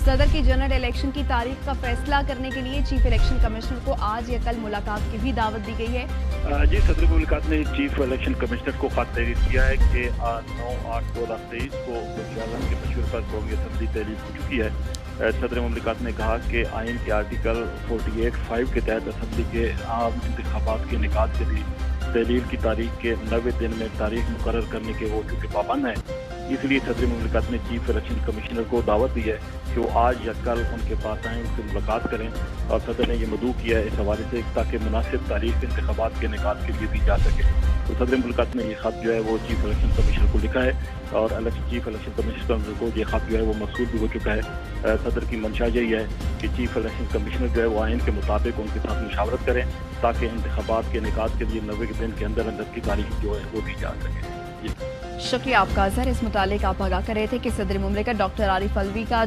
सदर की general election की तारीख का फैसला करने के लिए चीफ इलेक्शन कमिश्नर को आज या कल मुलाकात की भी दावत दी गई है। जी, सदर मुल्कात ने चीफ इलेक्शन कमिश्नर को खत तहरीर किया है कि 9/8/2023 को वज़ीर-ए-आज़म के मशवरे पर कौमी असम्बली तहलील हो चुकी है। सदर मुल्कात ने कहा कि आइन के आर्टिकल 48(5) के तहत असम्बली के आम इंतखाबात के इनेकाद के लिए तहलील की तारीख के 90 दिन में तारीख मुकर्रर करने के वो चूँकि पाबंद हैं, इसलिए सदर मुल्कात ने चीफ इलेक्शन कमिश्नर को दावत दी है कि वो आज या कल उनके पास आएँ, उनसे मुलाकात करें। और सदर ने ये मदऊ किया है इस हवाले से ताकि मुनासिब तारीख इंतखाबात के इनेकाद के लिए दी जा सके। तो सदर मुल्कात ने ये खत जो है वो चीफ इलेक्शन कमिश्नर को लिखा है और चीफ इलेक्शन कमिश्नर को ये खत जो है वो मौसूल भी हो चुका है। सदर की मंशा यही है कि चीफ इलेक्शन कमिश्नर जो है वो आइन के मुताबिक उनके साथ मुशावरत करें ताकि इंतखाबात के इनेकाद के लिए 90 दिन के अंदर अंदर की तारीख जो है वो दी जा सके। शुक्रिया आपका अजहर। इस मुतालिक आप आगाह कर रहे थे कि सदर मुमलिकत डॉक्टर आरिफ अलवी का